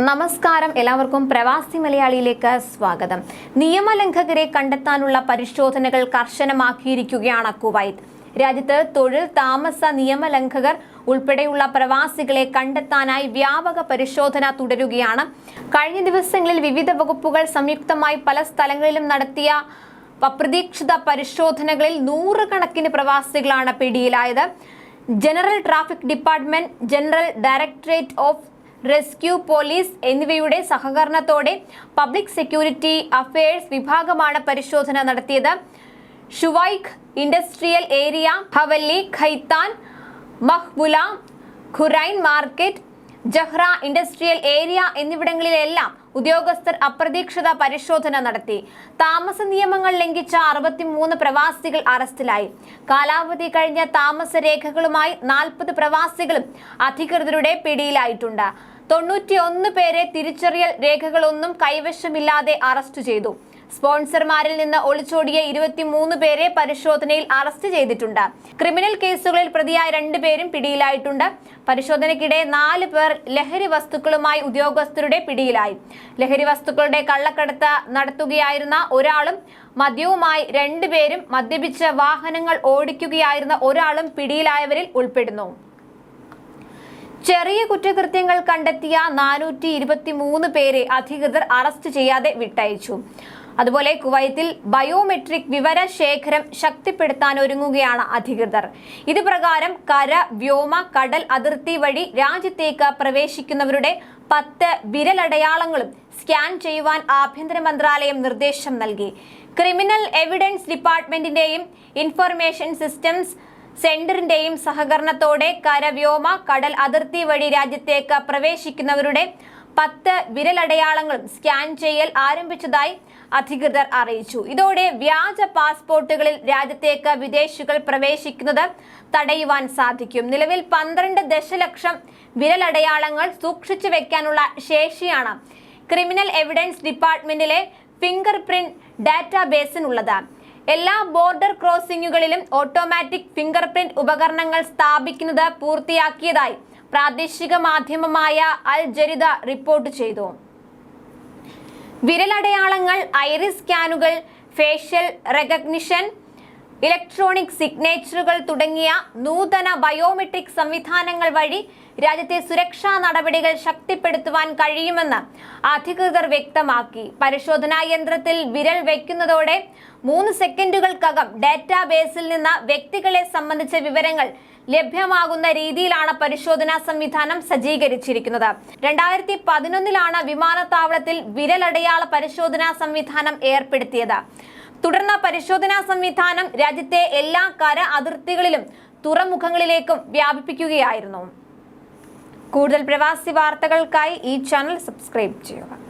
നമസ്കാരം, എല്ലാവർക്കും പ്രവാസി മലയാളിയിലേക്ക് സ്വാഗതം. നിയമലംഘകരെ കണ്ടെത്താനുള്ള പരിശോധനകൾ കർശനമാക്കിയിരിക്കുകയാണ് കുവൈറ്റ്. രാജ്യത്ത് തൊഴിൽ താമസ നിയമലംഘകർ ഉൾപ്പെടെയുള്ള പ്രവാസികളെ കണ്ടെത്താനായി വ്യാപക പരിശോധന തുടരുകയാണ്. കഴിഞ്ഞ ദിവസങ്ങളിൽ വിവിധ വകുപ്പുകൾ സംയുക്തമായി പല സ്ഥലങ്ങളിലും നടത്തിയ അപ്രതീക്ഷിത പരിശോധനകളിൽ നൂറുകണക്കിന് പ്രവാസികളാണ് പിടിയിലായത്. General traffic department, general directorate of rescue police എന്നിവയുടെ സഹകരണത്തോടെ പബ്ലിക് സെക്യൂരിറ്റി അഫയേഴ്സ് വിഭാഗമാണ് പരിശോധന നടത്തിയത്. Shuwaikh industrial area, Hawally, Khaitan, Mahboula, Qurain market, Jahra industrial area എന്നിവിടങ്ങളിലെല്ലാം ഉദ്യോഗസ്ഥർ അപ്രതീക്ഷിത പരിശോധന നടത്തി. താമസ നിയമങ്ങൾ ലംഘിച്ച 63 പ്രവാസികൾ അറസ്റ്റിലായി. കാലാവധി കഴിഞ്ഞ താമസ രേഖകളുമായി 40 പ്രവാസികളും അധികൃതരുടെ പിടിയിലായിട്ടുണ്ട്. 91 പേരെ തിരിച്ചറിയൽ രേഖകളൊന്നും കൈവശമില്ലാതെ അറസ്റ്റ് ചെയ്തു. സ്പോൺസർമാരിൽ നിന്ന് ഒളിച്ചോടിയ 23 പേരെ പരിശോധനയിൽ അറസ്റ്റ് ചെയ്തിട്ടുണ്ട്. ക്രിമിനൽ കേസുകളിൽ പ്രതിയായ 2 പേരും പിടിയിലായിട്ടുണ്ട്. പരിശോധനയ്ക്കിടെ 4 പേർ ലഹരി വസ്തുക്കളുമായി ഉദ്യോഗസ്ഥരുടെ പിടിയിലായി. ലഹരി വസ്തുക്കളുടെ കള്ളക്കടത്ത് നടത്തുകയായിരുന്ന ഒരാളും മദ്യവുമായി 2 പേരും മദ്യപിച്ച് വാഹനങ്ങൾ ഓടിക്കുകയായിരുന്ന ഒരാളും പിടിയിലായവരിൽ ഉൾപ്പെടുന്നു. ചെറിയ കുറ്റകൃത്യങ്ങൾ കണ്ടെത്തിയ 423 പേരെ അധികൃതർ അറസ്റ്റ് ചെയ്യാതെ വിട്ടയച്ചു. അതുപോലെ കുവൈത്തിൽ ബയോമെട്രിക് വിവര ശേഖരം ശക്തിപ്പെടുത്താൻ ഒരുങ്ങുകയാണ് അധികൃതർ. ഇത് പ്രകാരം കര, വ്യോമ, കടൽ അതിർത്തി വഴി രാജ്യത്തേക്ക് പ്രവേശിക്കുന്നവരുടെ 10 വിരലടയാളങ്ങളും സ്കാൻ ചെയ്യുവാൻ ആഭ്യന്തര മന്ത്രാലയം നിർദ്ദേശം നൽകി. ക്രിമിനൽ എവിഡൻസ് ഡിപ്പാർട്ട്മെന്റിന്റെയും ഇൻഫർമേഷൻ സിസ്റ്റംസ് സെന്ററിന്റെയും സഹകരണത്തോടെ കര, വ്യോമ, കടൽ അതിർത്തി വഴി രാജ്യത്തേക്ക് പ്രവേശിക്കുന്നവരുടെ 10 വിരലടയാളങ്ങളും സ്കാൻ ചെയ്യൽ ആരംഭിച്ചതായി അധികൃതർ അറിയിച്ചു. ഇതോടെ വ്യാജ പാസ്പോർട്ടുകളിൽ രാജ്യത്തേക്ക് വിദേശികൾ പ്രവേശിക്കുന്നത് തടയുവാൻ സാധിക്കും. നിലവിൽ 12 ദശലക്ഷം വിരലടയാളങ്ങൾ സൂക്ഷിച്ചു വെക്കാനുള്ള ശേഷിയാണ് ക്രിമിനൽ എവിഡൻസ് ഡിപ്പാർട്ട്മെന്റിലെ ഫിംഗർ പ്രിന്റ് ഡാറ്റാബേസിനുള്ളത്. എല്ലാ ബോർഡർ ക്രോസിംഗുകളിലും ഓട്ടോമാറ്റിക് ഫിംഗർ പ്രിന്റ് ഉപകരണങ്ങൾ സ്ഥാപിക്കുന്നത് പൂർത്തിയാക്കിയതായി പ്രാദേശിക മാധ്യമമായ അൽ ജരീദ റിപ്പോർട്ട് ചെയ്തു. വിരലടയാളങ്ങൾ, ഐറിസ് സ്കാനുകൾ, ഫേഷ്യൽ റെക്കഗ്നിഷൻ, ഇലക്ട്രോണിക് സിഗ്നേച്ചറുകൾ തുടങ്ങിയ നൂതന ബയോമെട്രിക് സംവിധാനങ്ങൾ വഴി രാജ്യത്തെ സുരക്ഷാ നടപടികൾ ശക്തിപ്പെടുത്തുവാൻ കഴിയുമെന്ന് അധികൃതർ വ്യക്തമാക്കി. പരിശോധനാ യന്ത്രത്തിൽ വിരൽ വയ്ക്കുന്നതോടെ 3 സെക്കൻഡുകൾക്കകം ഡാറ്റാബേസിൽ നിന്ന് വ്യക്തികളെ സംബന്ധിച്ച വിവരങ്ങൾ ലഭ്യമാകുന്ന രീതിയിലാണ് പരിശോധനാ സംവിധാനം സജ്ജീകരിച്ചിരിക്കുന്നത്. 2011 വിമാനത്താവളത്തിൽ വിരലടയാള പരിശോധനാ സംവിധാനം ഏർപ്പെടുത്തിയത്. തുടർന്ന് പരിശോധനാ സംവിധാനം രാജ്യത്തെ എല്ലാ കര അതിർത്തികളിലും തുറമുഖങ്ങളിലേക്കും വ്യാപിപ്പിക്കുകയായിരുന്നു. കൂടുതൽ പ്രവാസി വാർത്തകൾക്കായി ഈ ചാനൽ സബ്സ്ക്രൈബ് ചെയ്യുക.